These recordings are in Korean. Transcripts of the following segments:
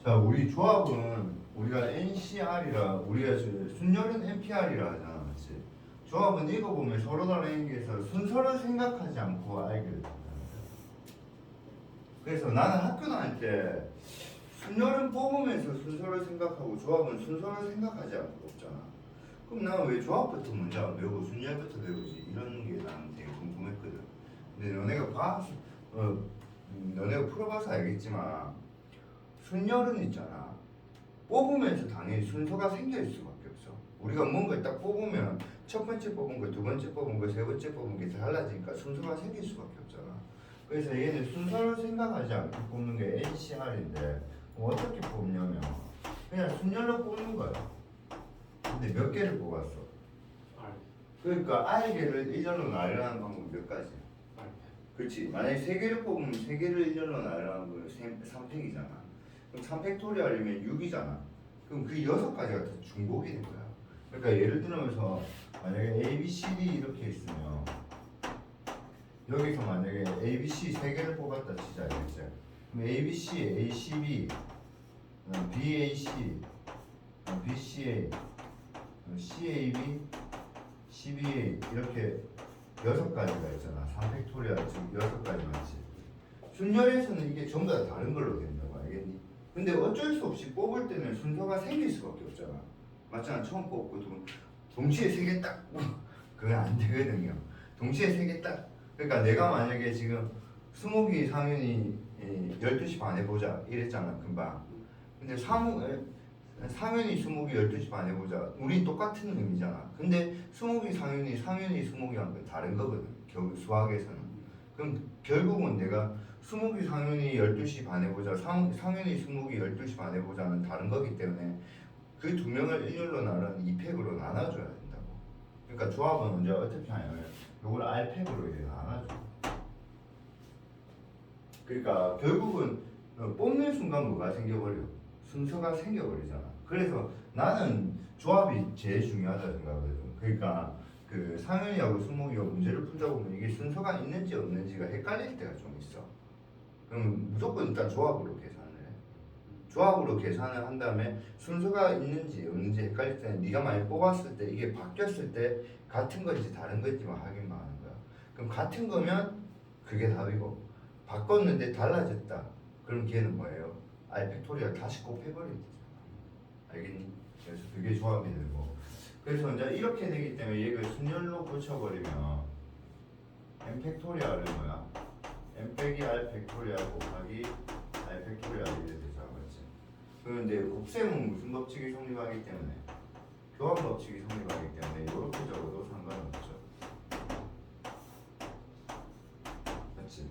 자, 우리 조합은 우리가 NCR이라 우리가 순열은 NPR이라 하잖아, 맞지? 조합은 읽어보면 서로 다른 게 순서를 생각하지 않고 알게 된다. 그래서 나는 학교 다닐 때 순열은 뽑으면서 순서를 생각하고 조합은 순서를 생각하지 않고 없잖아. 그럼 나는 왜 조합부터 먼저 안 배우고 순열부터 배우지? 이런 게 나는 되게 궁금했거든. 근데 너네가 풀어봐서 알겠지만 순열은 있잖아. 뽑으면서 당연히 순서가 생길 수밖에 없어. 우리가 뭔가를 딱 뽑으면 첫 번째 뽑은 거, 두 번째 뽑은 거, 세 번째 뽑은 게 달라지니까 순서가 생길 수밖에 없잖아. 그래서 얘는 순서를 생각하지 않고 뽑는 게 NCR인데 어떻게 뽑냐면 그냥 순열로 뽑는 거야. 근데 몇 개를 뽑았어? R. 그러니까 R개를 일렬로 나열하는 방법이 몇 가지? R. 그렇지. 만약에 세 개를 뽑으면 세 개를 일렬로 나열하는 건 3팩이잖아. 그럼 3팩토리얼이면 6이잖아. 그럼 그 6가지가 다 중복이 된 거야. 그러니까 예를 들면서 만약에 A, B, C, D 이렇게 있으면 여기서 만약에 A, B, C 세 개를 뽑았다 치자, 알겠지? 그럼 A, B, C, A, C, B, B, A, C, B, C, A, C, A, B, C, B, A 이렇게 6가지가 있잖아. 3팩토리얼 지금 6가지 맞지? 순열에서는 이게 전부 다 다른 걸로 된다고 알겠니? 근데 어쩔 수 없이 뽑을 때는 순서가 생길 수밖에 없잖아. 맞잖아. 처음 뽑고 동시에 세 개 딱 그건 안 되거든요. 동시에 세 개 딱. 그러니까 내가 만약에 지금 수목이 상윤이 12시 반에 보자 이랬잖아 금방. 근데 상윤이 수목이 12시 반에 보자. 우린 똑같은 의미잖아. 근데 수목이 상윤이 수목이랑 건 다른 거거든. 수학에서는. 그럼 결국은 내가 수목이 상윤이 12시 반에 보자, 상윤이 수목이 12시 반에 보자는 다른 거기 때문에 그 두 명을 일렬로 나눈 2팩으로 나눠줘야 된다고. 그러니까 조합은 언제 어떻게 하냐면 이걸 R팩으로 이렇게 나눠줘. 그러니까 결국은 뽑는 순간 뭐가 생겨버려? 순서가 생겨버리잖아. 그래서 나는 조합이 제일 중요하다 생각하거든. 그러니까 그 상현이하고 수목이가 문제를 풀다 보면 이게 순서가 있는지 없는지가 헷갈릴 때가 좀 있어. 그럼 무조건 일단 조합으로 계산을 해. 조합으로 계산을 한 다음에 순서가 있는지 없는지 헷갈릴 때는 네가 많이 뽑았을 때 이게 바뀌었을 때 같은 건지 다른 건지만 확인만 하는 거야. 그럼 같은 거면 그게 답이고 바꿨는데 달라졌다. 그럼 걔는 뭐예요? R 팩토리얼 다시 곱해버려야 되잖아. 알겠니? 그래서 그게 조합이 되고. 그래서 이제 이렇게 되기 때문에 얘를 순열로 고쳐버리면 M 팩토리얼은 뭐야? M 빼기 R 팩토리얼 곱하기 R 팩토리얼 이렇게 되잖아, 맞지? 그런데 곱셈은 무슨 법칙이 성립하기 때문에? 교환 법칙이 성립하기 때문에 이렇게 적어도 상관없죠. 맞지?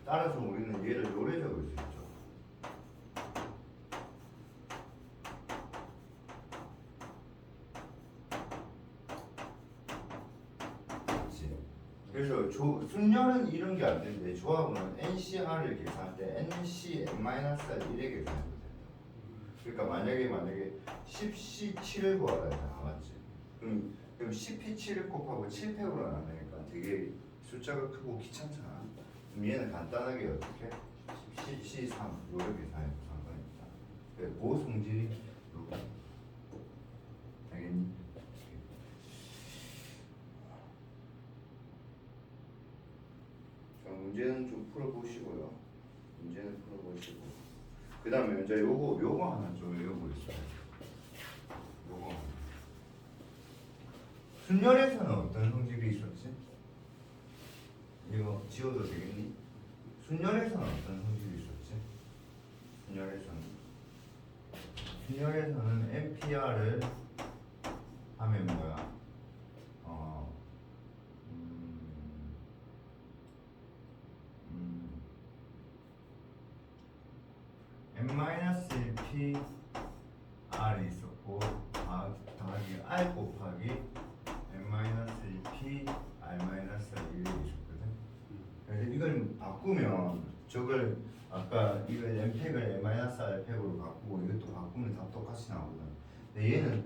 따라서 우리는 얘를 요래 적을 수 있죠. 그래서 순열은 이런 게 안 되는데 조합은 NCR을 계산할 때 NC(n-R) 이렇게 계산해도 된다. 그러니까 만약에 10C7을 구하라 했잖아, 맞지? 그럼 10P7을 곱하고 7팩으로 나누니까 되게 숫자가 크고 귀찮잖아. 그럼 얘는 간단하게 어떻게? 10C3 이렇게 계산해도 상관없다. 그 성질이 요거. 알겠니? 문제는 좀 풀어보시고요. 문제는 풀어보시고 그 다음에 이제 요거 하나 좀 외워보겠어요. 요거 순열에서는 어떤 성질이 있었지? 이거 지워도 되겠니? 순열에서는 어떤 성질이 있었지? 순열에서는 NPR을 하면 뭐야? n-1p r이 있었고 더하기 r 곱하기 n-1p r-1이 있었거든. 그래서 이걸 바꾸면 저걸 아까 이걸 n팩을 n-r 팩으로 바꾸고 이것도 바꾸면 다 똑같이 나오거든. 근데 얘는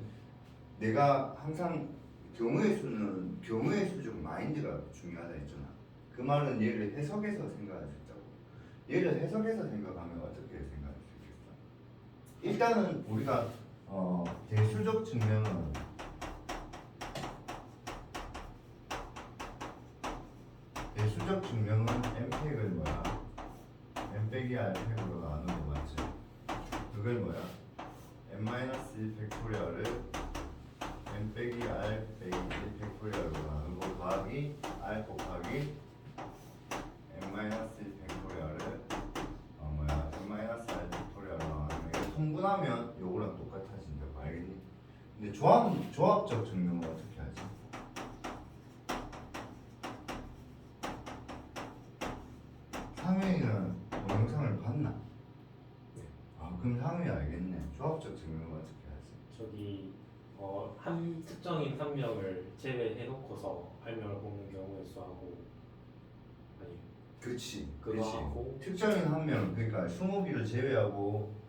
내가 항상 경우의 수적 마인드가 중요하다 했잖아. 그 말은 얘를 해석해서 생각할 수 있다고. 얘를 해석해서 생각하면 어떻게 생각할 수 있겠어? 일단은 우리가 대수적 증명은 n 팩을 뭐야? n 빼기 r 팩으로 나누는 거 맞지? 그걸 뭐야? n-1 팩토리얼을 n 빼기 r 빼기 1 팩토리얼로 나누고 더하기 r 곱하기 n-1 팩토리얼을 뭐야? n-r 팩토리얼로 나누면 이거 통분하면 요거랑 똑같아진다고 알겠니? 근데 조합적 증명은 어떻게 하지? 상윤이는 동영상을 봤나? 네. 아 그럼 상윤이 알겠네. 조합적 증명은 어떻게 하지? 저기 한 특정인 한 명을 제외해 놓고서 알명을 뽑는 경우의 수하고 아니 그렇지. 그거 하고 특정인 한 명, 그러니까 20개를 제외하고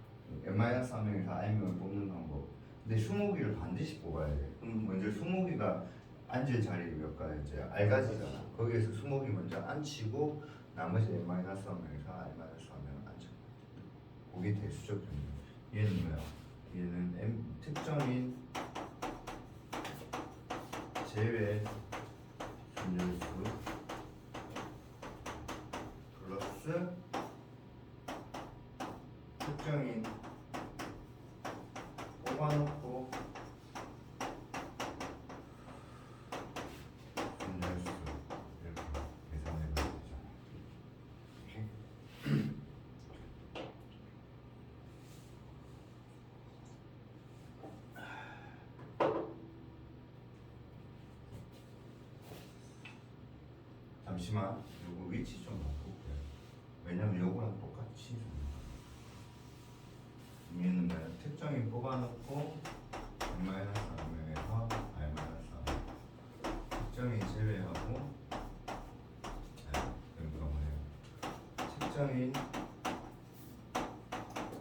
n-1명에서 r명을 뽑는 방법. 근데 20개를 반드시 뽑아야 돼. 그럼 먼저 20개가 앉을 자리 몇 가지지? r가지잖아. 거기에서 20개 먼저 앉히고 나머지 n-1명에서 r-1명 앉혀. 그게 대수적 증명. 얘는 뭐야? 얘는 m 특정인 제외 분율수 플러스 특정인 뽑아놓고 분열수 이렇게 계산해보면 되잖아. 오케이? 잠시만, 요거 위치 좀 바꿀게요. 왜냐면 요거랑 똑같이 얘는 뭐야? 특정인 뽑아놓고 n-1명에서 r-3 특정인 제외하고 여기가 뭐예요? 특정인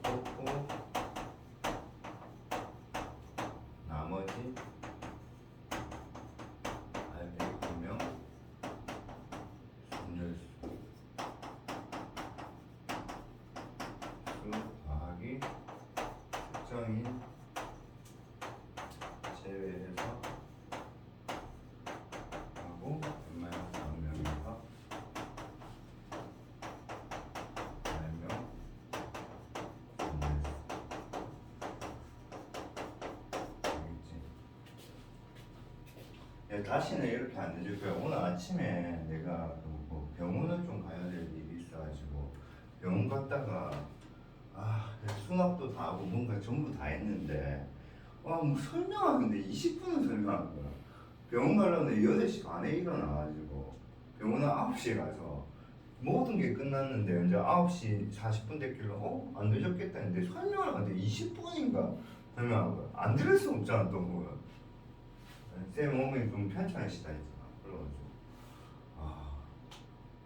뽑고 나머지 r-1명 분열수 더하기 특정인 제외해서 하고 n-3명에서 r명 분열수 알겠지? 야, 다시는 이렇게 안 해줄 거야. 오늘 아침에 내가 뭐 병원을 좀 가야 될 일이 있어가지고 병원 갔다가 수납도 다 하고 뭔가 전부 다 했는데 뭐 설명하는데 20분은 설명한 거야. 병원 가려면 8시 반에 일어나가지고 병원은 9시에 가서 모든 게 끝났는데 이제 9시 40분 됐길래 안 늦었겠다 했는데 설명을 하는데 20분인가 설명한 거야. 안 들을 수 없잖아 또 그거. 쌤 몸이 좀 편찮으시다 했잖아. 그래가지고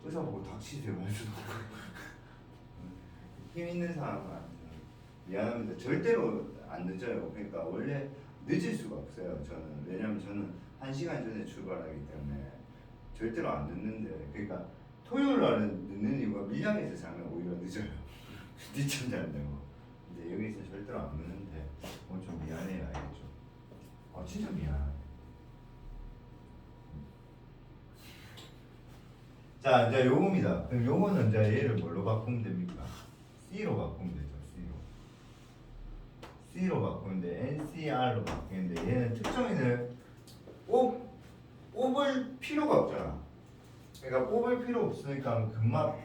의사 보고 닥치세요 할 수도 없고 힘 있는 사람은 미안합니다. 절대로 안 늦어요. 그러니까 원래 늦을 수가 없어요. 저는 왜냐면 저는 1시간 전에 출발하기 때문에 절대로 안 늦는데 그러니까 토요일 날은 늦는 이유가 밀양에서 자면 오히려 늦어요. 늦잠 잔다고. 근데 여기서 절대로 안 늦는데 좀 미안해요, 알겠죠? 진짜 미안해. 자 이제 요겁니다. 그럼 요거는 이제 얘를 뭘로 바꾸면 됩니까? C로 바꾸면 되죠. C로 바꾸면 돼. NCR로 바뀌는데 얘는 특정인을 뽑을 필요가 없잖아. 그러니까 뽑을 필요 없으니까 금방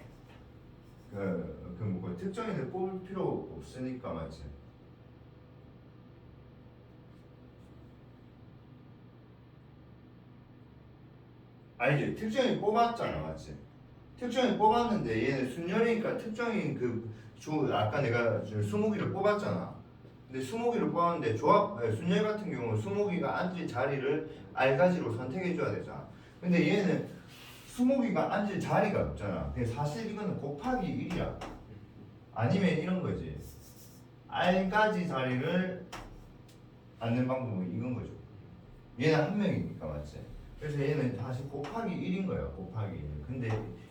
특정인을 뽑을 필요 없으니까 맞지? 알지? 특정인 뽑았잖아, 맞지? 특정인 뽑았는데 얘는 순열이니까 특정인 아까 내가 20개를 뽑았잖아. 근데 20개를 뽑았는데 순열 같은 경우는 20개가 앉을 자리를 R가지로 선택해줘야 되잖아. 근데 얘는 20개가 앉을 자리가 없잖아. 사실 이거는 곱하기 1이야. 아니면 이런 거지. R가지 자리를 앉는 방법은 이건 거죠. 얘는 한 명이니까 맞지? 그래서 얘는 다시 곱하기 1인 거야. 곱하기 1. 근데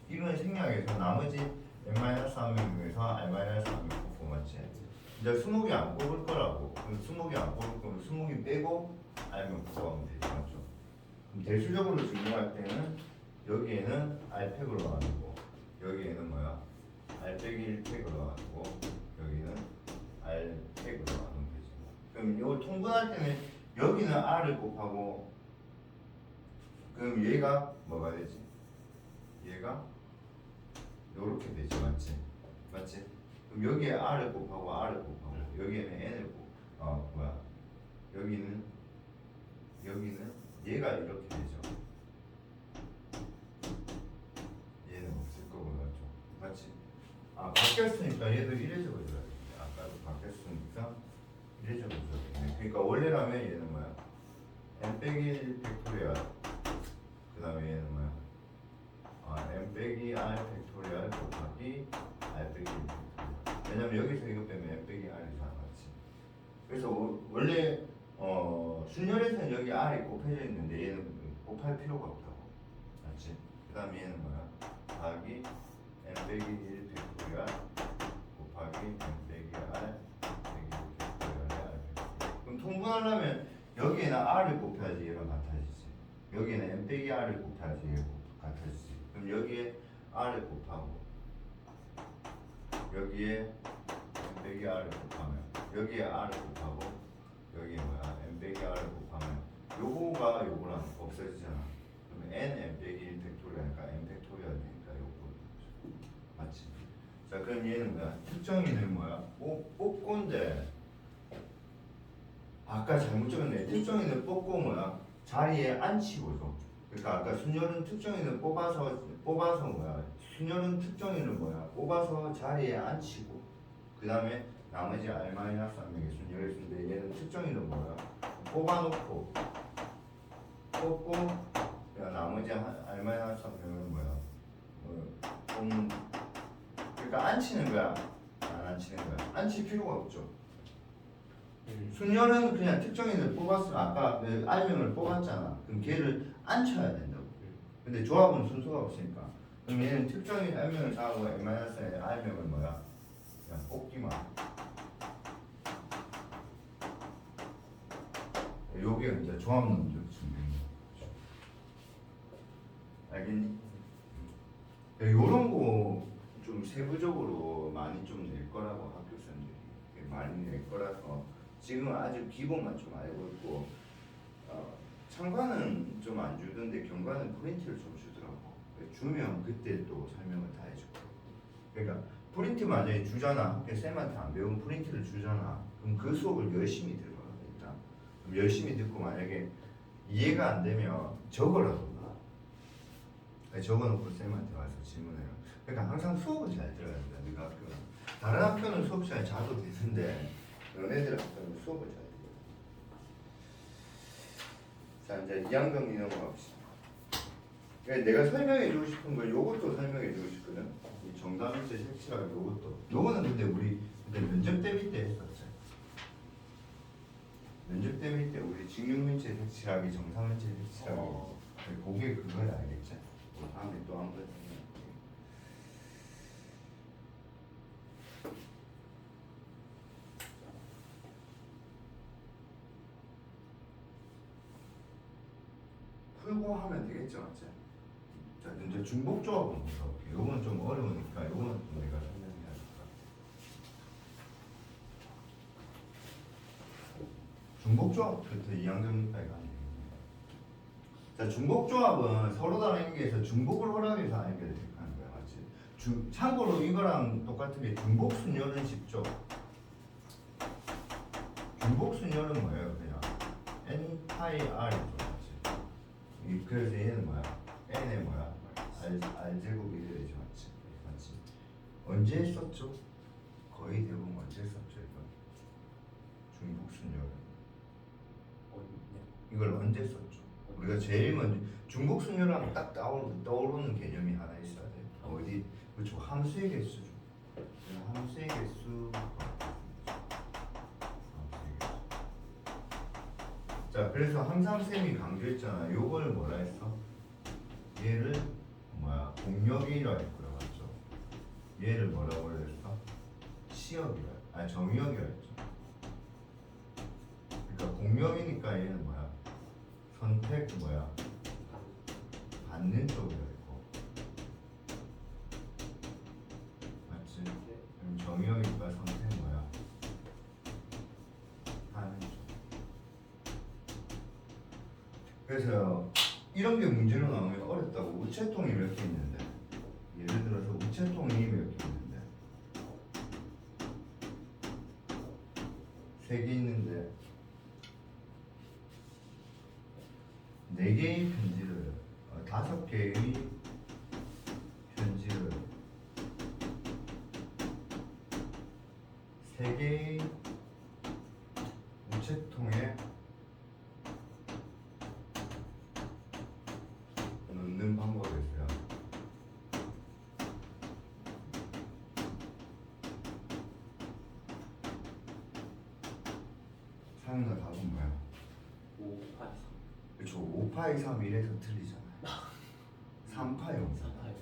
이거는 생략해서 나머지 n-1명에서 r-1명 곱고 맞지? 이제 20개 안 뽑을 거라고. 그럼 20개 안 뽑을 거면 20개 빼고 R만 뽑아오면 되지, 맞죠? 그럼 대수적으로 증명할 때는 여기에는 R팩으로 나누고 여기에는 뭐야? R 빼기 1팩으로 나누고 여기는 R팩으로 나누면 되지. 그럼 이거 통분할 때는 여기는 R을 곱하고 그럼 얘가 뭐가 되지? 얘가 요렇게 되지, 맞지? 맞지? 그럼 여기에 R을 곱하고 R을 곱하고 여기에는 N을 뭐야? 여기는 얘가 이렇게 되죠. 얘는 없을 거고, 맞죠? 맞지? 아, 바뀌었으니까 얘도 이래 적어줘야 돼. 아까도 바뀌었으니까 이래 적어줘야 돼. 그러니까 원래라면 얘는 뭐야? n 빼기 1 팩토리얼. 그 다음에 얘는 뭐야? n 빼기 r 팩토리얼 곱하기 r 빼기 1 팩토리얼. 왜냐면 여기서 이거 빼면 n 빼기 r이잖아, 맞지? 그래서 원래 순열에서는 여기 r이 곱해져 있는데 얘는 곱할 필요가 없다고, 맞지? 그 다음에 얘는 뭐야? 더하기 n 빼기 1 팩토리얼 곱하기 n 빼기 r 빼기 1 팩토리얼의 r 팩토리얼. 그럼 통분하려면 여기에는 r을 곱해야지 얘랑 같아지지. 여기에는 n 빼기 r을 곱해야지 얘가 같아지지. 그럼 여기에 r을 곱하고 여기에 n 빼기 r을 곱하면 여기에 r을 곱하고 여기에 뭐야? n 빼기 r을 곱하면 요거가 요거랑 없어지잖아. 그러면 n 빼기 1 팩토리얼이니까 n 팩토리얼 되니까 요거 맞지? 자, 그럼 얘는 뭐야? 특정인은 뭐야? 뽑고인데 아까 잘못 적었네. 특정인을 뽑고 뭐야? 자리에 앉히고죠. 그러니까 아까 순열은 특정인을 뽑아서 뭐야? 순열은 특정인을 뭐야? 뽑아서 자리에 앉히고 그 다음에 나머지 R-1명의 순열을 쓰는데 얘는 특정인은 뭐야? 뽑아놓고 뽑고 나머지 R-1명은 뭐야? 뽑는 그러니까 앉히는 거야? 안 앉히는 거야? 앉힐 필요가 없죠. 순열은 그냥 특정인을 뽑았으면 아까 그 R명을 뽑았잖아. 그럼 걔를 앉혀야 된다고. 근데 조합은 순서가 없으니까. 그럼 얘는 특정인 R명을 사고 N-N의 R명을 뭐야? 그냥 뽑기만. 요게 이제 조합론적 증명인 거죠. 알겠니? 요런 거 좀 세부적으로 많이 좀 낼 거라고 학교 생들이 많이 낼 거라서 지금 아주 기본만 좀 알고 있고 참관은 좀 안 주던데 경관은 프린트를 좀 주더라고. 주면 그때 또 설명을 다 해줄 거고. 그러니까 프린트 만약에 주잖아. 학교 쌤한테 안 배운 프린트를 주잖아. 그럼 그 수업을 열심히 들어가 일단. 그럼 열심히 듣고 만약에 이해가 안 되면 적어라던가. 적어놓고 쌤한테 와서 질문해요. 그러니까 항상 수업을 잘 들어야 된다. 네가 학교는 다른 학교는 수업 시간에 자도 되는데 너네들 학교는 수업을 잘 들어야 돼. 자, 이제 2학년 넘어갑시다. 그러니까 내가 설명해주고 싶은 걸 요것도 설명해주고 싶거든. 이 정답일제 색칠하기 요거는 근데 우리 면접 대비 때 했었죠. 면접 대비 때 우리 직육면체 색칠하기, 정사면체 색칠하기 그게 그거야, 알겠지? 다음에 또 한 번. 풀고 하면 되겠죠, 맞지? 자, 이제 중복조합은 볼게요. 요거는 좀 어려우니까 요거는 좀 내가 설명해야 될 것 같아. 중복조합부터 2학년까지 가면 되겠네. 자, 중복조합은 서로 다른 관계에서 중복을 허락해서 연결이 하는 거야, 맞지? 참고로 이거랑 똑같은 게 중복순열은 쉽죠. 중복순열은 뭐예요, 그냥 n 파이 r이죠, 맞지? 그래서 얘는 뭐야? n의 뭐야? r 제곱이 되죠, 맞지? 언제 썼죠? 거의 대부분 언제 썼죠, 이거? 중복순열은 이걸 언제 썼죠? 우리가 제일 먼저 중복순열하면 딱 떠오르는 개념이 하나 있어야 돼. 어디? 그렇죠. 함수의 개수죠. 함수의 개수. 자, 그래서 항상 쌤이 강조했잖아. 요걸 뭐라 했어? 얘를 뭐야? 공역이라 했고요, 맞죠? 얘를 뭐라고 했어? 시역이라. 정의역이라 했죠. 그러니까 공명이니까 얘는 뭐야? 선택 뭐야? 받는 쪽이라 했고, 맞지? 그럼 정의역이니까 선택 뭐야? 하는 쪽. 그래서 이런 게 문제로 나오면 어렵다고. 우체통이 몇 개 있는데, 예를 들어서 우체통이 몇 개 있는데, 3개 있는데 4개의 편지를 5개의 편지를 3개의 우체통에 넣는 방법이 있어요. 상윤아 답은 뭐야? 5, 8, 그렇죠. 5파이 3 1에서 틀리잖아요. 3파이 0. 3, 8.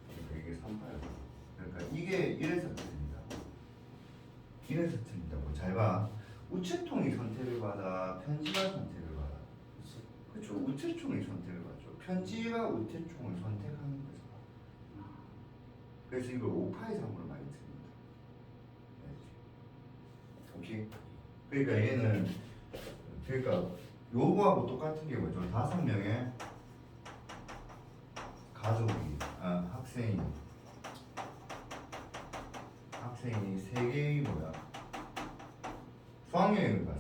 그러니까 이게 3파이. 그러니까 이게 1에서 틀린다. 1에서 틀린다고. 잘 봐. 우체통이 선택을 받아, 편지가 선택을 받아. 그렇죠. 우체통이 선택을 받죠. 편지가 우체통을 선택하는 거잖아. 그래서 이걸 5파이 3으로 많이 틀립니다. 오케이. 그러니까 얘는 그러니까 요거하고 똑같은 게 뭐죠? 5명의 가족이 학생이 3개의 뭐야? 수학여행을 갔어.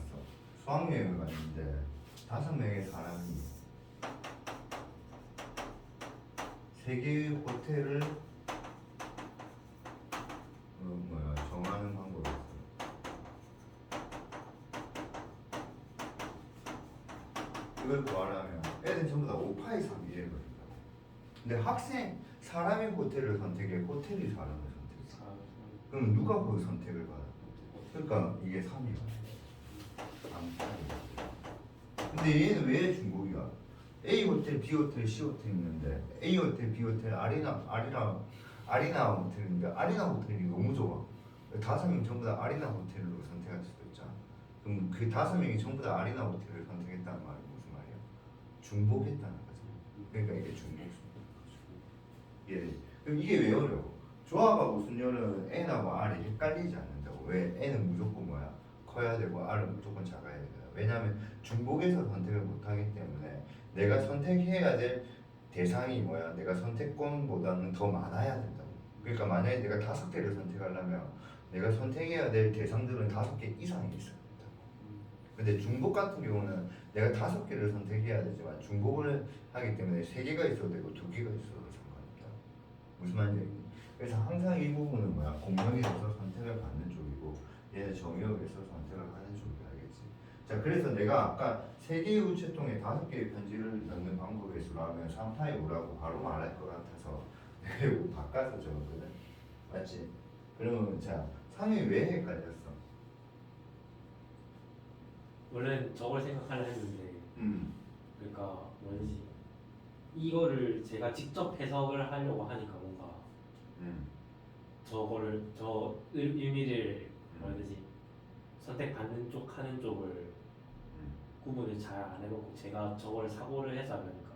수학여행을 갔는데 5명의 사람이 3개의 호텔을 정하는 방법이 있어. 이걸 구하려면 애들 전부 다 5파이 3이래 버린다. 근데 사람이 호텔을 선택해, 호텔이 사람을 선택해. 그럼 누가 그 선택을 받아? 그러니까 이게 3이야. 근데 얘는 왜 중복이야? A 호텔, B 호텔, C 호텔 있는데 A 호텔, B 호텔, 아리나 호텔인데 아리나 호텔이 너무 좋아. 5명 전부 다 아리나 호텔로 선택할 수도 있잖아. 그럼 그 5명이 전부 다 아리나 호텔을 선택했다는 말은 무슨 말이야? 중복했다는 거잖아. 그러니까 이게 중복. 예. 그럼 이게 왜 어려워? 조합하고 순열은 N하고 R이 헷갈리지 않는다고. 왜? N은 무조건 뭐야? 커야 되고 R은 무조건 작아야 되거든. 왜냐하면 중복에서 선택을 못하기 때문에 내가 선택해야 될 대상이 뭐야? 내가 선택권보다는 더 많아야 된다고. 그러니까 만약에 내가 5개를 선택하려면 내가 선택해야 될 대상들은 5개 이상이 있어야 된다고. 근데 중복 같은 경우는 내가 5개를 선택해야 되지만 중복을 하기 때문에 3개가 있어도 되고 2개가 있어도 상관없다. 무슨 말인지 알겠니? 그래서 항상 이 부분은 뭐야? 공명에서 선택을 받는 쪽이고 얘는 정의역에서 선택을 하는 쪽이야. 알겠지? 자, 그래서 내가 아까 3개의 우체통에 5개의 편지를 넣는 방법의 수로 하면 3파이 5라고 바로 말할 것 같아서 내가 이거 바꿔서 적었거든. 맞지? 그러면 자, 상이 왜 헷갈렸어? 원래는 저걸 생각하려 했는데 음. 그러니까 뭐지 이거를 제가 직접 해석을 하려고 하니까 뭔가 저거를 의미를 뭐지 선택받는 쪽 하는 쪽을 구분을 잘 안 해놓고 제가 저걸 사고를 해서 하려니까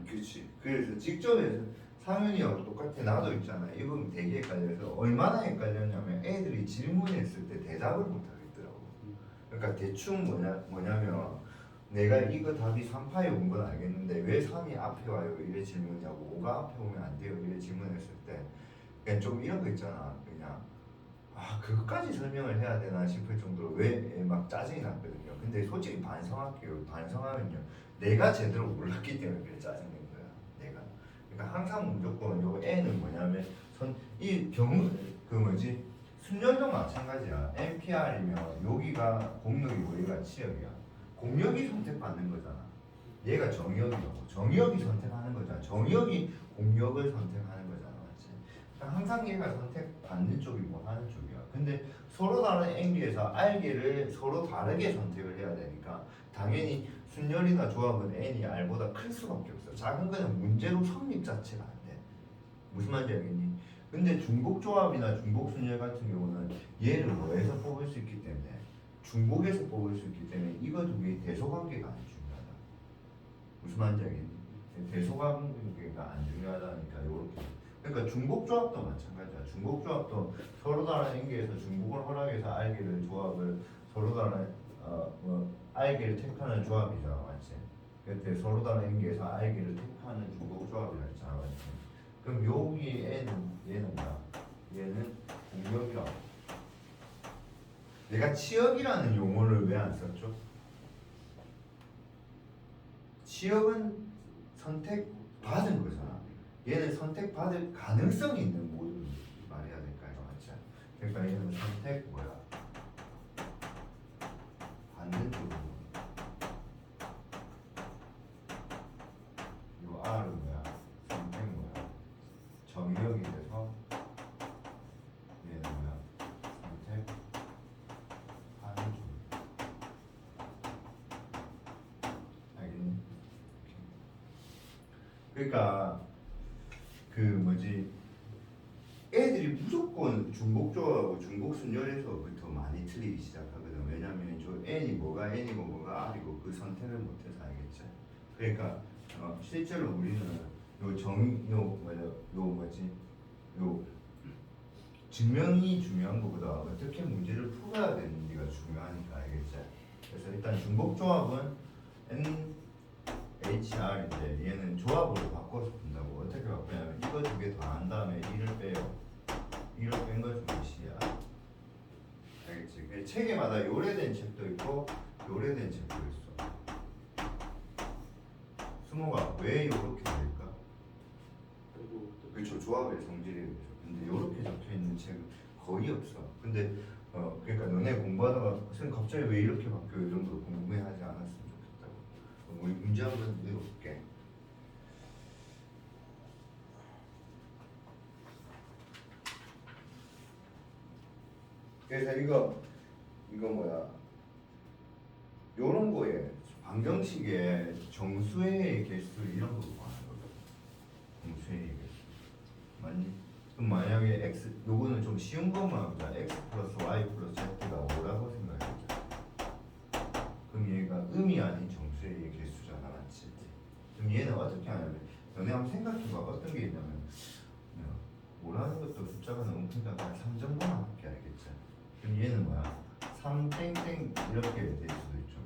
그렇지. 그래서 직접 해서 상윤이하고 똑같아. 나도 있잖아. 이 부분 되게 헷갈려서 얼마나 헷갈렸냐면 애들이 질문했을 때 대답을 못 하겠더라고. 그러니까 대충 뭐냐면 내가 이거 답이 3파에 온 건 알겠는데 왜 3이 앞에 와요? 이래 질문이냐고 5가 앞에 오면 안 돼요? 이래 질문했을 때 그냥 좀 이런 거 있잖아. 그냥 그것까지 설명을 해야 되나 싶을 정도로 왜 막 짜증이 났거든요. 근데 솔직히 반성할게요. 반성하면요. 내가 제대로 몰랐기 때문에 그래 짜증낸 거야. 내가. 그러니까 항상 무조건 요 애는 뭐냐면 순열도 마찬가지야. NPR이면 여기가 공역이고 여기가 치역이야. 공역이 선택받는 거잖아. 얘가 정의역이라고. 정의역이 선택하는 거잖아. 정의역이 공역을 선택하는 거잖아. 맞지? 그러니까 항상 얘가 선택받는 쪽이고 하는 쪽이야. 근데 서로 다른 N개에서 R개를 서로 다르게 선택을 해야 되니까 당연히 순열이나 조합은 N이 R보다 클 수밖에 없어. 작은 거는 문제로 성립 자체가 안 돼. 무슨 말인지 알겠니? 근데 중복조합이나 중복순열 같은 경우는 얘를 뭐에서 뽑을 수 있기 때문에 중복에서 뽑을 수 있기 때문에 이거 두 개의 대소관계가 안 중요하다. 무슨 말인지 알겠니? 대소관계가 안 중요하다니까 요렇게. 그러니까 중복조합도 마찬가지야. 중복조합도 서로 다른 행계에서 중복을 허락해서 알게를 조합을 서로 다른 알게를 택하는 조합이잖아, 맞지? 그때 서로 다른 행계에서 알게를 택하는 중복조합이라 했잖아, 맞지? 그럼 여기 얘는 뭐야? 얘는 공격이라고. 내가 치역이라는 용어를 왜 안 썼죠? 치역은 선택받은 거잖아. 얘는 선택받을 가능성이 있는 모든 말해야 될까요? 맞죠? 그러니까 얘는 선택 뭐야? 받는 쪽으로. 요 R은 뭐야? 선택 뭐야? 정의역이 돼서 얘는 뭐야? 선택하는 쪽. 알겠니? 그러니까 그 뭐지? 애들이 무조건 중복조하고 중복순열에서부터 많이 틀리기 시작하거든. 왜냐면 저 n이 뭐가 n이고 뭐가 r이고 그 선택을 못해서 알겠지. 그러니까 실제로 우리는 요 증명이 중요한 것보다 어떻게 문제를 풀어야 되는지가 중요하니까 알겠지. 그래서 일단 중복조합은 NHR인데 얘는 조합으로 바꿔서 푼다고. 어떻게 바꾸냐면 이거 두 개 더한 다음에 1을 빼요. 1을 뺀 거 중에 C야. 알겠지? 그 책에마다 요래된 책도 있고 요래된 책도 있어. 수모가 왜 요렇게 될까? 그렇죠. 조합의 성질이 그렇죠. 근데 요렇게 적혀 있는 책은 거의 없어. 근데 그러니까 너네 공부하다가 선생님 갑자기 왜 이렇게 바뀌어 이런 거 궁금해하지 않았으면 좋겠다고. 우리 문제 한번 읽어볼게. 그래서 이거 뭐야? 요런 거에 방정식에 정수의 개수 이런 거 구하는 거거든. 정수의 개수. 맞니? 그럼 만약에 x 요거는 좀 쉬운 것만 보자. x 플러스 y 플러스 z가 5라고 생각해보자. 그럼 얘가 음이 아닌 정수의 개수잖아, 맞지? 그럼 얘는 어떻게 하냐면 너네 한번 생각해봐. 어떤 게 있냐면 5라는 것도 숫자가 너무 크니까 한 3 정도만 할게, 알겠지? 그럼 얘는 뭐야? 3 땡땡 이렇게 될 수도 있죠.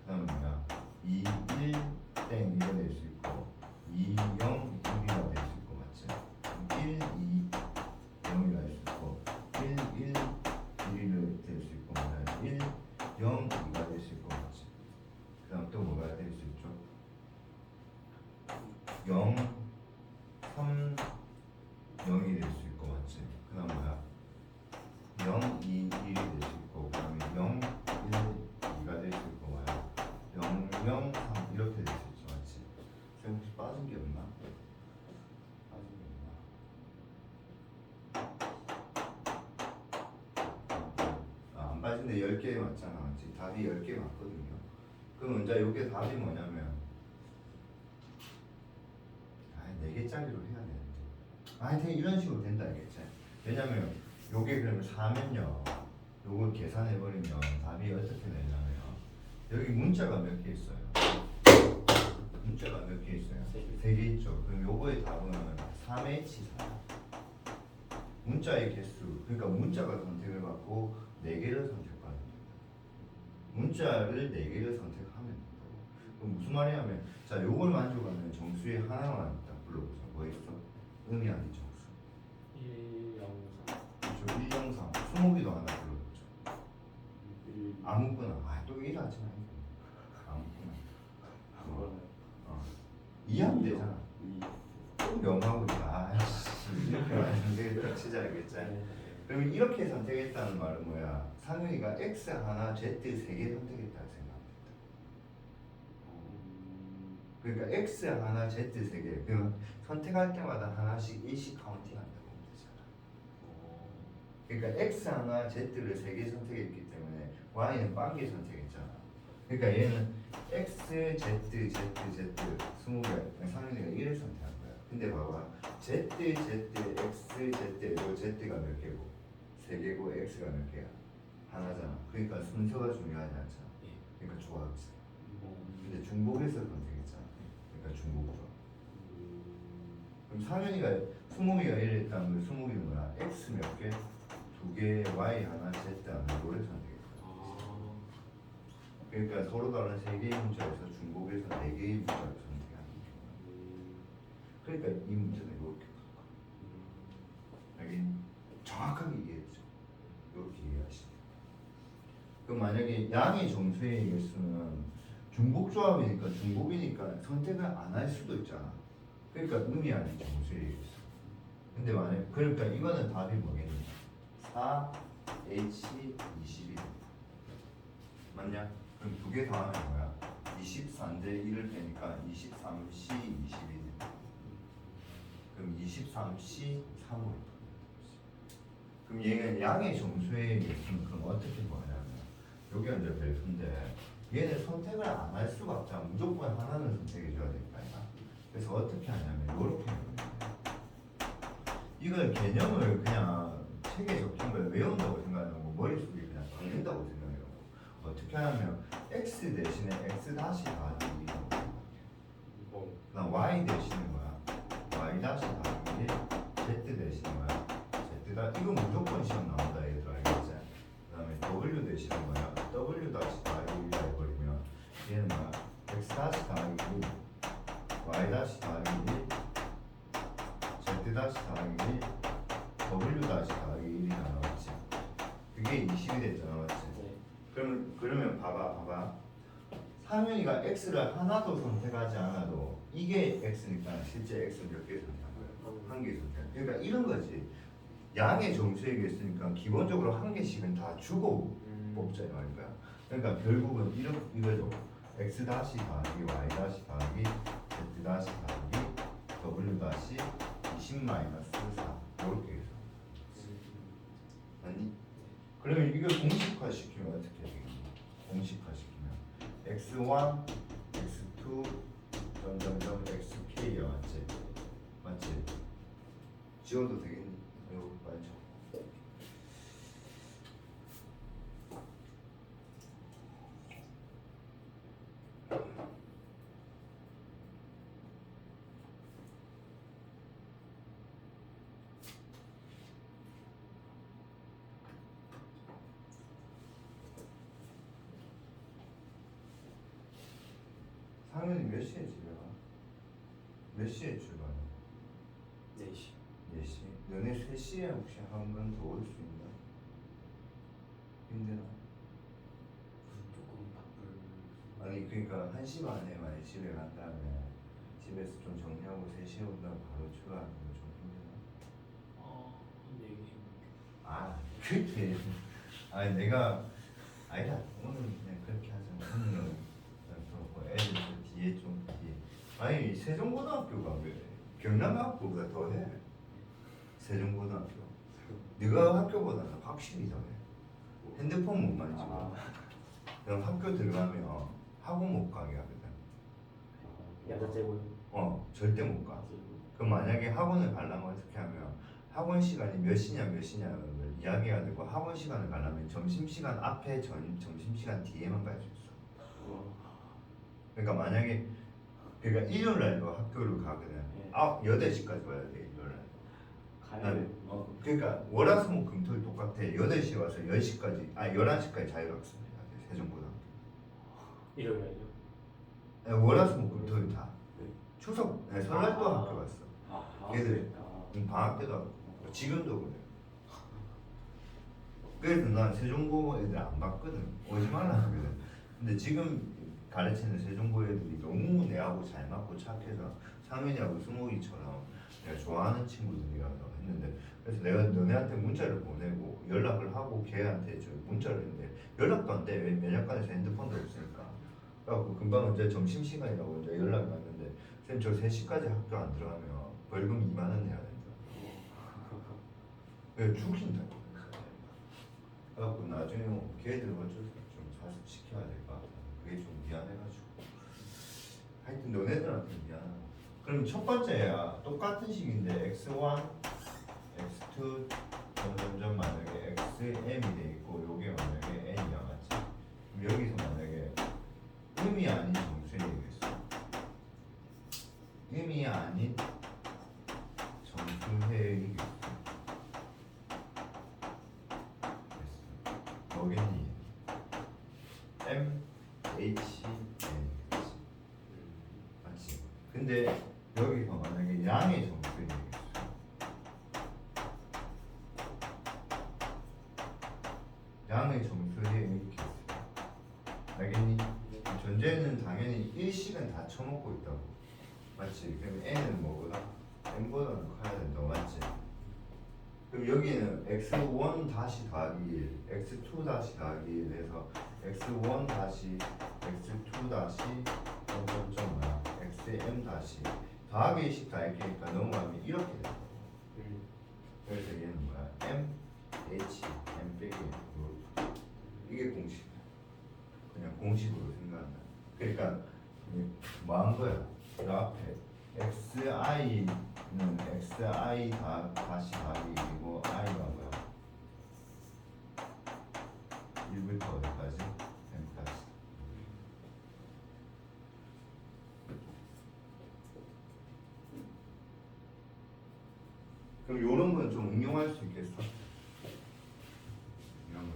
그 다음에 뭐야? 2 1 땡 이거 될 수 있고 2 0 1이가 될 수 있고, 맞지? 1 2 0이가 될 수 있고 1 1 1이 될 수 있고, 뭐야? 1 0 2가 될 수 있고, 맞지? 그 다음 또 뭐가 될 수 있죠? 0 3 0이 될 수 있고, 맞지? 그 다음 뭐야? 0 2 1이 될 수 있고, 그 다음에 0 1 2가 될 수 있고, 뭐야? 0 0 3 이렇게 될 수 있죠, 맞지? 선생님 혹시 빠진 게 없나? 빠진 게 없나? 안 빠진데 10개 맞잖아, 맞지? 답이 10개 맞거든요. 그럼 이제 이게 답이 뭐냐면 4개짜리로 해야 되는데 하여튼 이런 식으로 된다, 알겠지? 왜냐면 요게 그러면 4면요 요걸 계산해버리면 답이 어떻게 되냐면 여기 문자가 몇 개 있어요? 문자가 몇 개 있어요? 3개 있죠. 그럼 요거의 답은 3H4. 문자의 개수, 그러니까 문자가 선택을 받고 4개를 선택받는 겁니다. 문자를 4개를 선택하면 된다고. 그럼 무슨 말이냐면 자 요걸 만족하면 정수의 하나만 딱 불러보자. 뭐 있어? 음이 아닌 정수. 1, 0, 3. 그렇죠. 1, 0, 3. 20개도 하나 불러보죠. 아무거나. 또 1 하지 마. 아무거나. 이해하면 되잖아. 또 명하고 이렇게 말하는데 진짜 알겠지? 그러면 이렇게 선택했다는 말은 뭐야? 상윤이가 x 하나 z 3개 선택했다는 생각합니다. 그러니까 x 하나 z 3개. 그러면 선택할 때마다 하나씩 일씩 카운팅한다고 보면 되잖아. 그러니까 x 하나 z를 3개 선택했기 때문에 y는 빵개 선택했잖아. 그러니까 얘는 x, z, z, z 20개 상윤이가 1을 선택한 거야. 근데 봐봐 Z, Z, X, Z에도 Z가 몇 개고 3개고 X가 몇 개야? 하나잖아. 그러니까 순서가 중요하지 않잖아. 예. 그러니까 조합이잖아. 뭐, 근데 중복에서 선택했잖아. 그러니까 중복 조합. 그럼 상현이가 수목이가 이랬다면 수목이는 뭐야? X 몇 개? 2개, Y 하나, Z 하나 이거를 선택했어. 아, 그러니까 서로 다른 3개의 문자에서 중복에서 4개의 문자를 선택하는 거야. 그러니까 이 문제는 이렇게 여기 정확하게 이해했죠. 이렇게 이해하시죠. 그럼 만약에 양의 정수의 개수는 중복 조합이니까 중복이니까 선택을 안 할 수도 있잖아. 그러니까 의미하는 정수의 개수. 근데 만약 그러니까 이거는 답이 뭐겠니? 4H22 맞냐? 그럼 2개 더하면 뭐야? 23대 1을 빼니까 23C22 그럼 23C 3을 그럼 얘는 양의 정수의 개수는 그럼 어떻게 구하냐면 여기가 이제 별수인데 얘는 선택을 안 할 수가 없잖아. 무조건 하나는 선택해 줘야 되니까. 그래서 어떻게 하냐면 이렇게 해요. 이걸 개념을 그냥 책에 적힌 걸 외운다고 생각하고 머릿속에 그냥 박는다고 생각해요. 어떻게 하냐면 x 대신에 x 다시 더하기 뭐, 그다음 y 대신에 뭐야? y 다시 더하기 z 대신에 뭐야? z 다 이거 무조건 시험 나온다 얘들아 알겠지? 그다음에 w 대신에 뭐야? w 다시 더하기 1 해버리면 얘는 뭐야? x 다시 더하기 1 y 다시 더하기 1 z 다시 더하기 1 w 다시 더하기 1이 나왔지. 그게 20이 됐잖아 맞지? 네. 그러면 봐봐 상윤이가 x를 하나도 선택하지 않아도 이게 x니까 실제 x 몇 개 선택한 거야? 한 개 선택. 그러니까 이런 거지. 양의 정수의 개수니까 기본적으로 한 개씩은 다 주고 뽑자 이 말이야. 그러니까 결국은 이거죠. x 다시 더하기 y 다시 더하기 z 다시 더하기 w 다시 20 마이너스 4 이렇게 해서 맞니? 그러면 이걸 공식화 시키면 어떻게 되겠니? 공식화 시키면 x1, x2, 점점점 xk야 맞지? 맞지? 지워도 되겠니? 이거 많이 적고 상현이 몇 시에 집에 가? 몇 시에 출발해? 4시. 4시? 너네 3시에 혹시 한 번 더 올 수 있나? 힘드나? 조금 바쁠. 아니 그러니까 1시 반에 만약 집에 간 다음에 집에서 좀 정리하고 3시에 온다고 바로 출발하는 거 좀 힘드나? 근데 이게 아 그렇게 아니 내가 아니다 오늘 그냥 그렇게 하자 오늘은 그렇고 애들 그 뒤에 좀 뒤에 아니 세종고등학교가 왜 경남학교보다 더해 세종고등학교 네가 학교보다는 확실히 더해 핸드폰 못 만지고 그럼 학교 들어가면 학원 못 가게 하거든 야자 째고요. 절대 못 가. 그럼 만약에 학원을 가려면 어떻게 하면 학원 시간이 몇 시냐 몇 시냐를 이야기해야 되고 학원 시간을 가려면 점심시간 앞에 점심시간 뒤에만 갈 수 있어. 그러니까 만약에 그러니까 일요일 날도 학교를 가거든. 네. 8시까지 와야 돼 일요일 날. 가야 그러니까 월화수목 금토일 똑같아. 8시에 와서 10시까지 11시까지 자율학습이야. 세종고등학교. 일요일이죠. 월화수목 금토일 다. 네. 추석 설날도 학교 갔어. 얘들 방학 때도 하고 지금도 그래. 그래서 난 세종고 애들 안 봤거든. 오지 말라 하거든. 근데 지금 가르치는 세종고 애들이 너무 내하고 잘 맞고 착해서 상현이하고 수목이처럼 내가 좋아하는 친구들이라서 했는데 그래서 내가 너네한테 문자를 보내고 연락을 하고 걔한테 저 문자를 했는데 연락도 안 돼. 왜 면역관에서 핸드폰도 없으니까. 그래갖고 금방 이제 점심시간이라고 이제 연락이 왔는데 쌤 저 3시까지 학교 안 들어가면 벌금 2만 원 내야 된다. 왜 죽인다. 그래갖고 나중에 걔들 어쩔 수 없이 좀 사습시켜야 될 것 같아. 그게 좀 미안해가지고. 하여튼 너네들한테 미안하다. 그럼 첫 번째야 똑같은 식인데 x1, x2 점점점 만약에 xm이 돼 있고 요게 만약에 n이야 맞지? 그럼 여기서 만약에 의미 아닌 정수에 되겠어. 의미 아닌 정수회의겠어. 됐어. 뭐겠니? m, h, n 맞지? 근데 여기서 만약에 양의 정수에 되겠어. 양의 점수에 이렇게 있어요. 알겠니? 전제는 당연히 일식은 다 쳐먹고 있다고. 맞지? 그럼 n은 뭐보다? n보다는 커야 된다. 맞지? 그럼 여기는 x1 다시 더하기 1, x2 다시 더하기 1 해서 x1 다시 x2 다시 점점점 뭐야? xm 다시 더하기 1씩 다 이렇게 하니까 넘어가면 이렇게 된다. 그래서 얘는 뭐야? m, h, m 빼기 n. 이게 공식. 그냥 공식으로 생각한다. 그러니까 뭐 한 거야? 그 앞에 xi는 xi 다시 더하기 1이고 i가 뭐야? 1부터 어디까지? m까지. 그럼 요런 건 좀 응용할 수 있겠어? 이런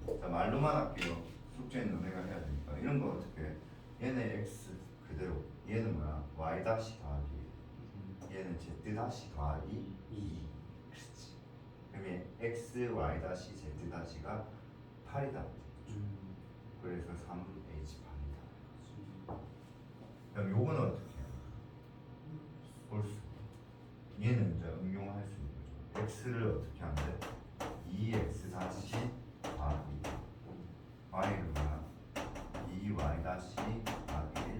거. 자, 말로만 할게요. 숙제는 너네가 해야 되니까. 이런 거 어떻게 해? 얘는 x 그대로. 얘는 뭐야? y 다시 더하기. 얘는 z 다시 더하기 2. 그렇지. 그러면 x, y 다시 z 다시가 8이다. 그래서 3h8이다. 그럼 요거는 어떻게 해요? 홀수. 얘는 이제 응용할 수 있는 거죠. x를 어떻게 하는데? 2x 다시 더하기 y를 뭐야? 2y 다시 더하기 1.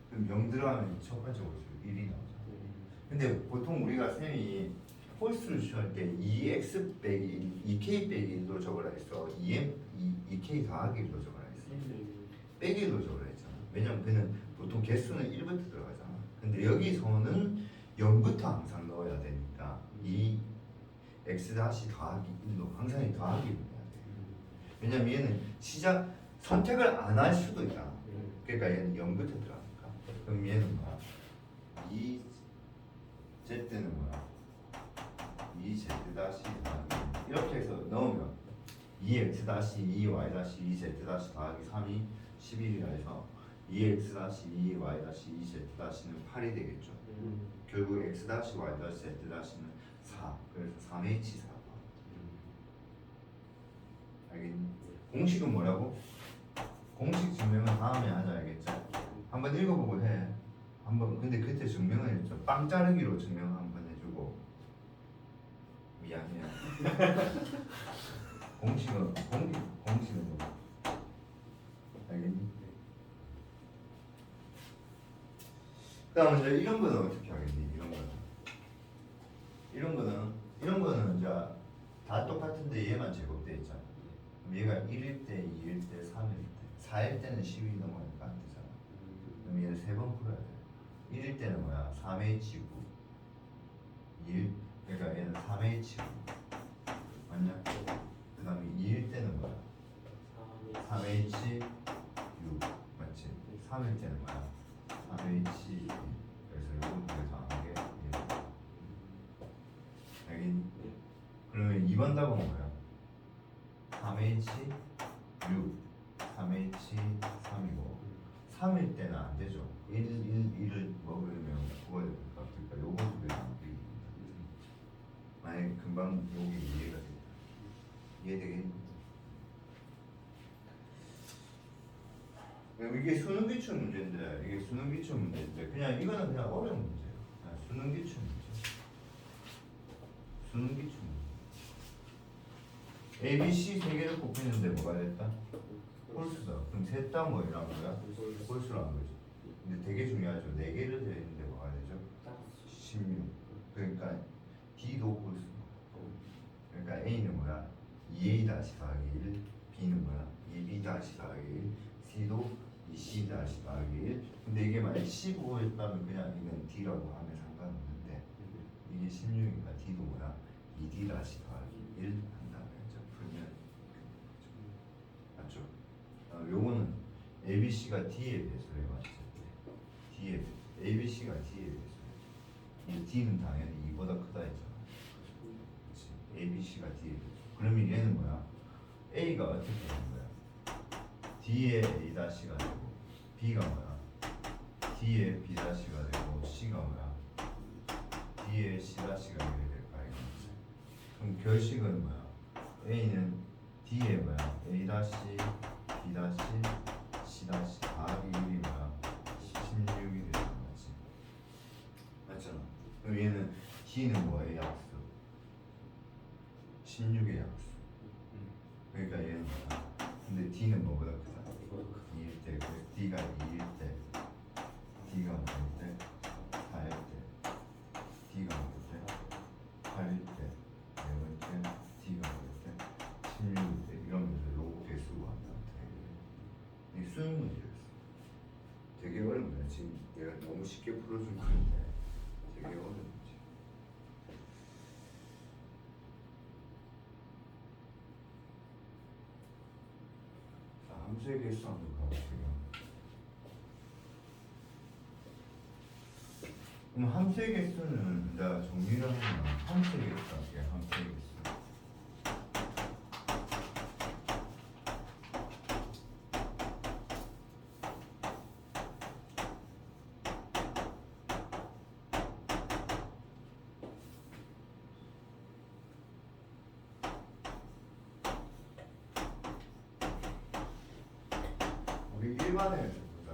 그럼 0 들어가면 첫 번째 홀수 1이 나오잖아. 근데 보통 우리가 쌤이 홀수를 취할 때 2x 빼기 2k 빼기 1로 적으라 했어. 2k 더하기 1로 적으라 했어. 빼기 1로 적으라 했잖아. 왜냐면 그는 보통 개수는 1부터 들어가잖아. 근데 여기서는 0부터 항상 넣어야 되니까 이 x 다시 더하기 1로 항상 더하기 1로 해야 돼. 왜냐면 얘는 시작 선택을 안 할 수도 있잖아. 그러니까 얘는 0부터 들어가니까. 그럼 얘는 뭐야? 이 z는 뭐야? 이 z 다시 더하기 이렇게 해서 넣으면 2x 다시 2y 다시 2z 다시 더하기 3이 11이라 해서 2x 다시 2y 다시 2z 다시는 8이 되겠죠. 결국 x 다시 y 다시 z 다시는 4. 그래서 3h4. 알겠니? 공식은 뭐라고? 공식 증명은 다음에 하자. 알겠죠? 한번 읽어보고 해. 한번 근데 그때 증명을 했죠. 빵 자르기로 증명 한번 해주고. 미안해요. 공식은 뭐? 알겠니? 그다음 이제 이런 거는 어떻게 하겠니? 이런 거는 이제 다 똑같은데 얘만 제곱돼 있잖아. 그럼 얘가 1일 때, 2일 때, 3일 때, 4일 때는 10이 넘어가니까 안 되잖아. 그럼 얘를 3번 풀어야 돼. 1일 때는 뭐야? 3H9 그러니까 얘는 3H9 맞냐? 그 다음에 2일 때는 뭐야? 3H6 맞지? 3일 때는 뭐야? 3H2 그래서 요거 두개 더하는 게 1. 알겠니? 그러면 2번 답은 뭐야? 3H6 3H3이고 3일 때는 안 되죠. 1을 먹으려면 구워야 될까? 그러니까 요거 두 개 안 되겠다. 만약에 금방 여기 이해가 돼. 이해되겠니? 이게 수능 기출 문제인데 그냥 이거는 그냥 어려운 문제예요. 그냥 수능 기출 문제. 수능 기출 문제. A, B, C 세 개를 곱했는데 뭐가 됐다? 홀수다. 그럼 셋 다 뭐라는 거야? 홀수라는 거지. 근데 되게 중요하죠. 네 개를 했는데 뭐가 되죠? 16. 그러니까 D도 홀수. 그러니까 A는 뭐야? 2A 다시 더하기 1. B는 뭐야? 2B 다시 더하기 1. C도 2C 다시 더하기 1. 근데 이게 만약 15였다면 그냥 이건 D라고 하면 상관없는데 이게 16이니까 D도 뭐야? 2D 다시 더하기 1 한다면 이제 풀면 맞죠? 요거는 ABC가 D에 배수해 맞죠? D에 ABC가 D에 배수해. 이 D는 당연히 2보다 크다 했잖아. 그렇지? ABC가 D에 배수. 그러면 얘는 뭐야? A가 어떻게 되는 거야? D에 A-가 되고 B가 뭐야? D에 B-가 되고 C가 뭐야? D에 C-가 이렇게 될까 이거지. 그럼 결식은 뭐야? A는 D에 뭐야? A-, B-, C- 더하기 1이 뭐야? 16이 되는 거지. 맞잖아. 그럼 얘는 D는 뭐의 약수? 16의 약수. 그러니까 얘는 뭐야? 근데 D는 뭐보다 크다? 2일 때. 그래서 D가 2일 때, D가 뭐일 때? 4일 때, D가 뭐일 때? 8일 때, 네 번째 D가 뭐일 때? 16일 때. 이러면서 요거 배수가 한다. 이 수능 문제였어. 되게 어려운 거야. 지금 내가 너무 쉽게 풀어준 건데 되게 어려운 문제. 자, 함수의 개수 한번 가보세요. 그럼 함수의 개수는 내가 정리를 하면 함수의 개수 할게. 함수의 개수. 우리 일반에서 보자.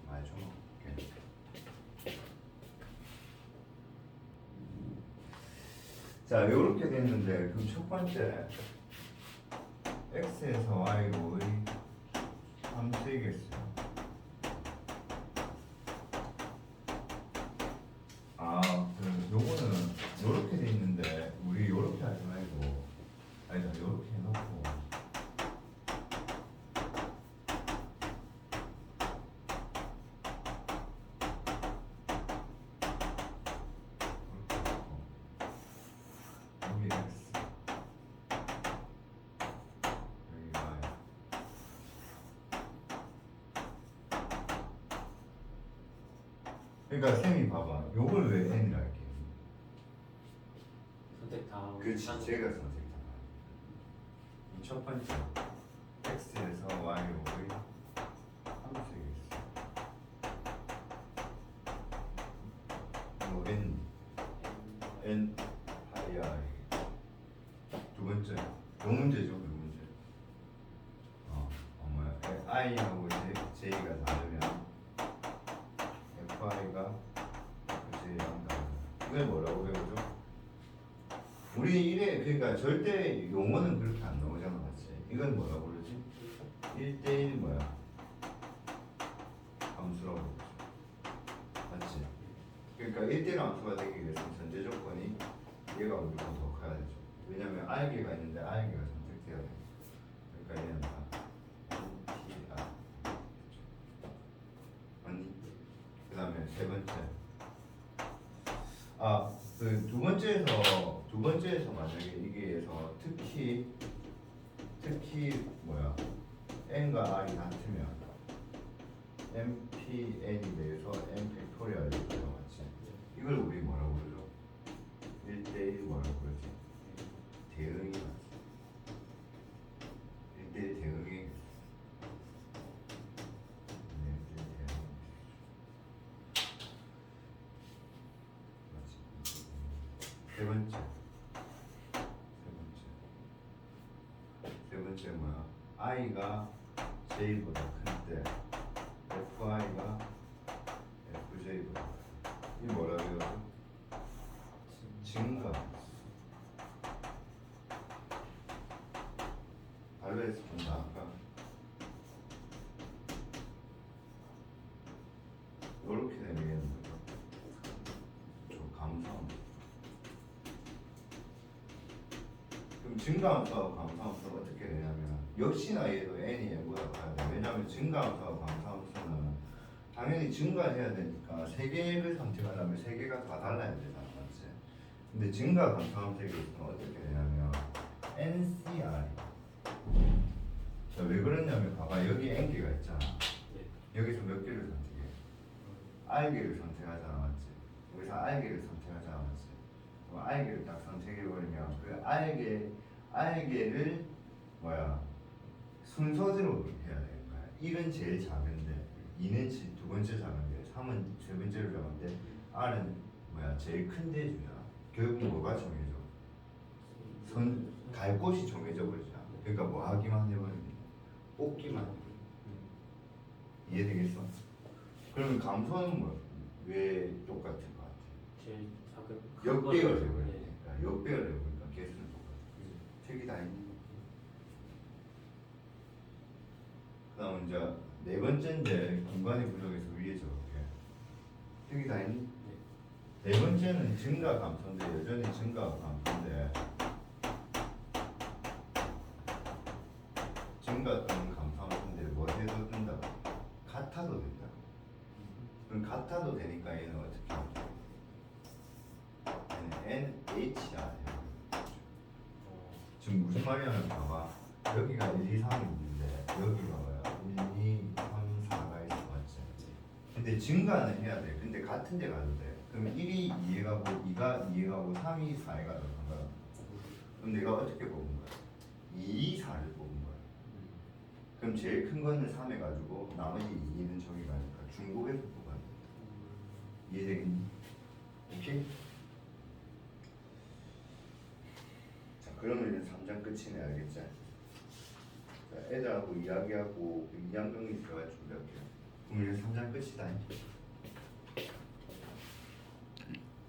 많이 좀 할게. 자, 요렇게 됐는데 그럼 첫 번째 x에서 y로의 함수의 개수. 요거는 요렇게 돼 있는데 우리 요렇게 하지 말고 아니다 요렇게 해놓고 여기 x 여기 y. 그러니까 쌤이 봐봐 요걸 왜 n이라 할게. 선택 다 하고 그렇지 제가 선택하나. 첫 번째 x에서 y로의 함수의 개수. 뭐 n 파이 r. 두 번째 요 문제죠. 요 문제. 뭐야 i하고 j가 다르면 fi가 j랑 다르다. 이걸 뭐라고 배우죠? 우리 이래 그러니까 절대 용어는 그렇게 안 나오잖아, 맞지? 이건 뭐라고 그러지? 1대1 뭐야? 함수라고 그러죠. 맞지? 그러니까 1대1 함수가 되기 위해서는 전제 조건이 얘가 우리보다 더 커야 되죠. 왜냐면 알개가 있는데 알개가 선택돼야 돼. 그러니까 얘는 다 tr. 맞니? 그 다음에 세 번째. 그 두 번째에서 만약에 이게에서 특히 뭐야 n과 r이 같으면 mpn이 대해서 n 팩토리얼이 되죠, 맞지? 이걸 우리 뭐라고 그러죠? 1대1 뭐라고 그러지? 대응이 맞지? 1대1 대응이 세 번째 뭐야? i가 j보다 클 때 fi가 fj보다 이 뭐라고 해요? 증가. 발레에서 본다 아까 이렇게 되는 거죠. 좀 감소함. 그럼 증가함수하고 감소함수가 어떻게 되냐면 역시나 얘도 n이 n보다 커야 돼. 왜냐면 증가함수하고 감소함수는 당연히 증가해야 되니까 세 개를 선택하려면 세 개가 다 달라야 되잖아, 맞지? 근데 증가 감소함수에 있으면 어떻게 되냐면 NCR. 자, 왜 그러냐면 봐봐, 여기 n 개가 있잖아. 네. 여기서 몇 개를 선택해? r 개를 선택하잖아, 맞지? 여기서 r 개를 선택하잖아, 맞지? 그럼 r 개를 딱 선택해 버리면 그 r 개를 뭐야 순서대로 해야 되는 거야. 1은 제일 작은데, 2는 두 번째 작은데, 3은 세 번째로 작은데, r은 뭐야 제일 큰데 주잖아. 결국 뭐가 정해져? 갈 곳이 정해져 버리잖아. 그러니까 뭐 하기만 해버리는 거야. 뽑기만. 이해되겠어? 그러면 감소는 뭐 왜 똑같은 것 같아? 제일 작은 역배열 네. 해버리니까 역배열 해보니까 개수는 똑같아. 책이 다 있는 거. 그다음 이제 네 번째인데 공간이 부족해서 위에 적을게. 책이 다 있니? 네 번째는 증가 감소인데 여전히 증가 감소인데 증가 또는 감소인데 뭐 해도 된다. 같아도 된다. 그럼 같아도 되니까 얘는 어떻게 하냐? 얘는 NH야. 지금 무슨 말이냐면 봐봐. 여기가 1, 2, 3이 있는데 여기 봐봐요. 1, 2, 3, 4가 있어. 맞지? 근데 증가는 해야 돼. 근데 같은 데 가도 돼. 그럼 1이 2에 가고 2가 2에 가고 3이 4에 가도 상관없어. 그럼 내가 어떻게 뽑은 거야? 2, 4를 뽑은 거야. 그럼 제일 큰 거는 3 해가지고 나머지 2는 저기 가니까 중복해서 뽑아야 돼. 이해되겠니? 오케이? 자, 그러면 이제 3장 끝이네, 알겠지? 자, 애들하고 이야기하고 2장 정리 들어갈 준비할게요. 그럼 이제 3장 끝이다.